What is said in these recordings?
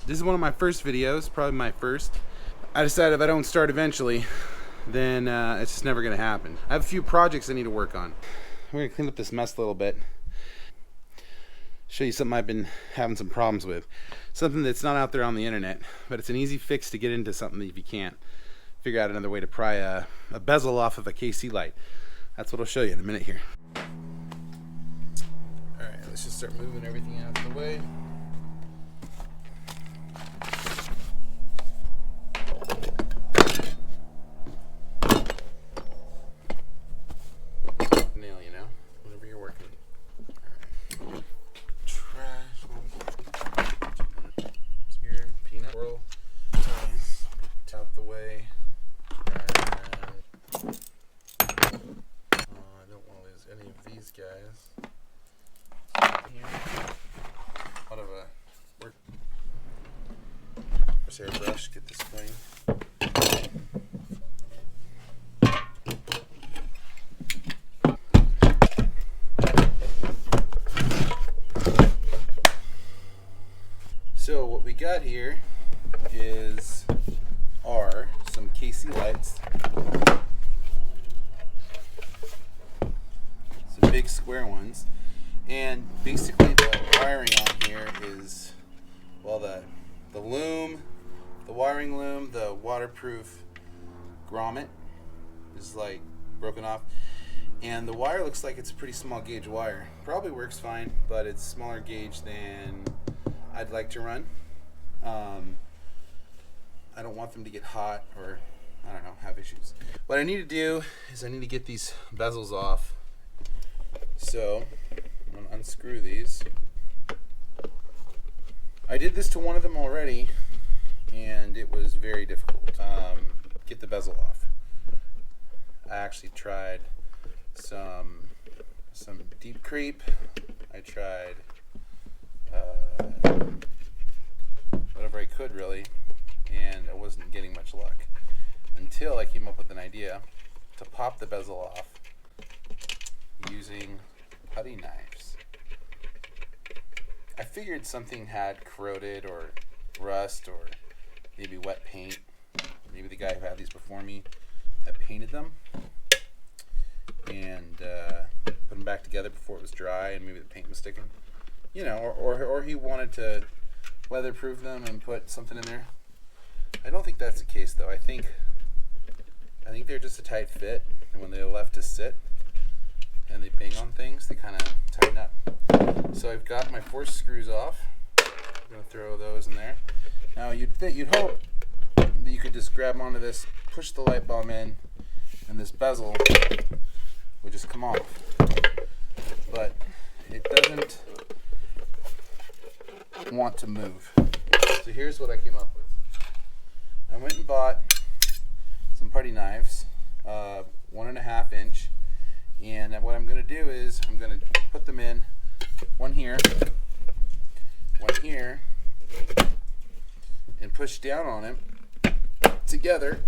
This is one of my first videos, probably my first. I decided if I don't start eventually, then it's just never going to happen. I have a few projects I need to work on. We're going to clean up this mess a little bit. Show you something I've been having some problems with. Something that's not out there on the internet, but it's an easy fix to get into something if you can't figure out another way to pry a bezel off of a KC light. That's what I'll show you in a minute here. Alright, let's just start moving everything out of the way. Nail, you know, whenever you're working. Alright. Trash. Here, peanut roll. Out the way. I don't want to lose any of these guys. Here. Out of a work. Airbrush, get this clean. So what we got here are some KC lights. Some big square ones. And basically the wiring on here is, well, the loom, the wiring loom, the waterproof grommet is like broken off. And the wire looks like it's a pretty small gauge wire. Probably works fine, but it's smaller gauge than I'd like to run. I don't want them to get hot or, I don't know, have issues. What I need to do is I need to get these bezels off. So I'm going to unscrew these. I did this to one of them already, and it was very difficult. Get the bezel off. I actually tried some deep creep. I tried whatever I could really, and I wasn't getting much luck until I came up with an idea to pop the bezel off using putty knives. I figured something had corroded or rust or maybe wet paint. Maybe the guy who had these before me had painted them and put them back together before it was dry, and maybe the paint was sticking. You know, or he wanted to weatherproof them and put something in there. I don't think that's the case though. I think they're just a tight fit, and when they're left to sit and they bang on things, they kind of tighten up. So I've got my 4 screws off. I'm going to throw those in there. Now you'd hope that you could just grab onto this, push the light bulb in, and this bezel would just come off. But it doesn't want to move. So here's what I came up with. I went and bought some putty knives, 1.5 inch, and what I'm going to do is I'm going to put them in, one here, and push down on it together.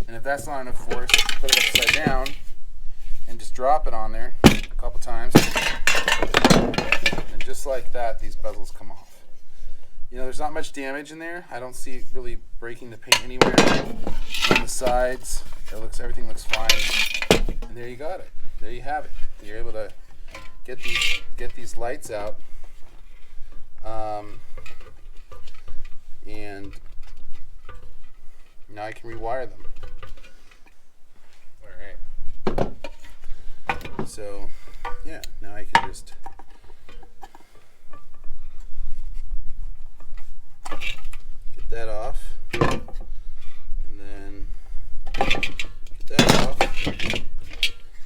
And if that's not enough force, put it upside down and just drop it on there a couple times. And just like that, these bezels come off. You know, there's not much damage in there. I don't see it really breaking the paint anywhere. On the sides, everything looks fine. And there you got it. There you have it. You're able to get these lights out, and now I can rewire them. All right. So yeah, now I can just get that off, and then get that off.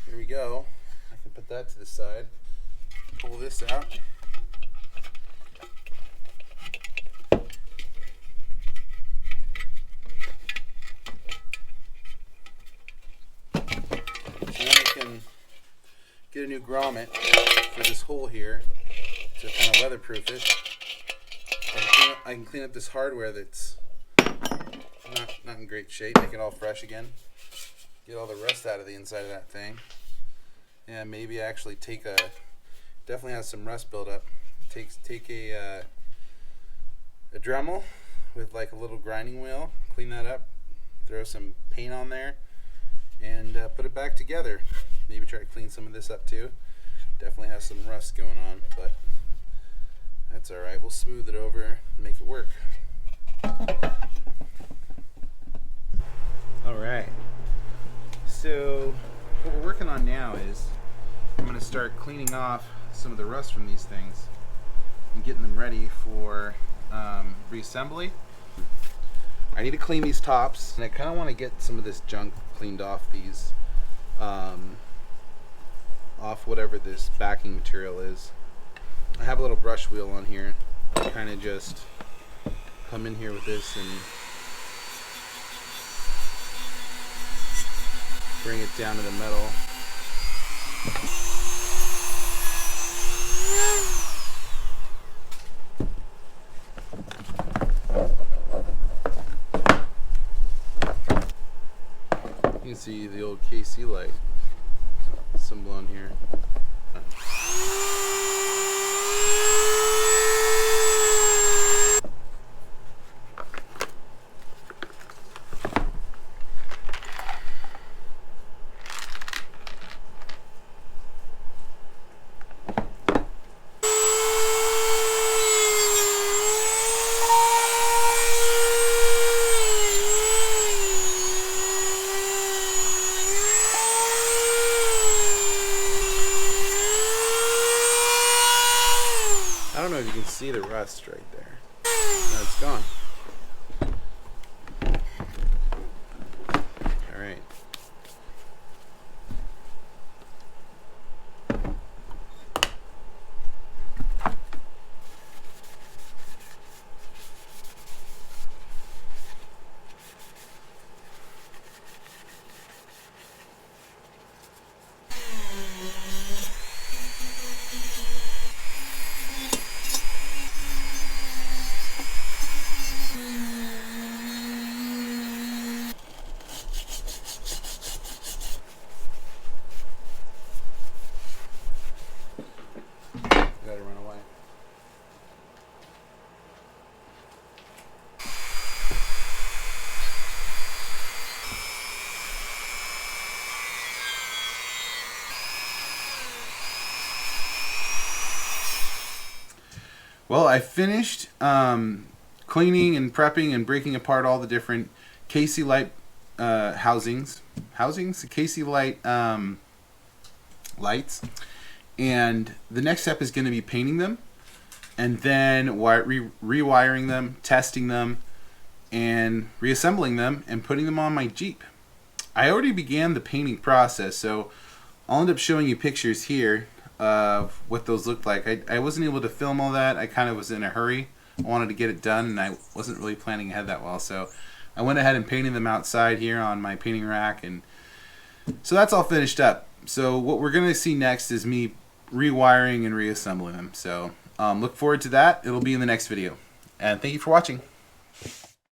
Here we go. I can put that to the side. Pull this out. So now I can get a new grommet for this hole here to kind of weatherproof it. I can clean up this hardware that's not in great shape, make it all fresh again. Get all the rust out of the inside of that thing. And maybe actually definitely has some rust buildup. Take a Dremel with like a little grinding wheel, clean that up, throw some paint on there, and put it back together. Maybe try to clean some of this up too. Definitely has some rust going on, but that's alright. We'll smooth it over and make it work. Alright, so what we're working on now is I'm going to start cleaning off some of the rust from these things and getting them ready for reassembly. I need to clean these tops, and I kind of want to get some of this junk cleaned off these, off whatever this backing material is. I have a little brush wheel on here. Kind of just come in here with this and bring it down to the metal. You can see the old KC light symbol on here. I don't know if you can see the rust right there. No, it's gone. All right. Gotta run away. Well, I finished cleaning and prepping and breaking apart all the different KC light housings, the KC light lights. And the next step is going to be painting them, and then rewiring them, testing them, and reassembling them, and putting them on my Jeep. I already began the painting process, so I'll end up showing you pictures here of what those looked like. I wasn't able to film all that. I kind of was in a hurry. I wanted to get it done, and I wasn't really planning ahead that well, so I went ahead and painted them outside here on my painting rack, and so that's all finished up. So what we're going to see next is me rewiring and reassembling them. So look forward to that. It'll be in the next video. And thank you for watching.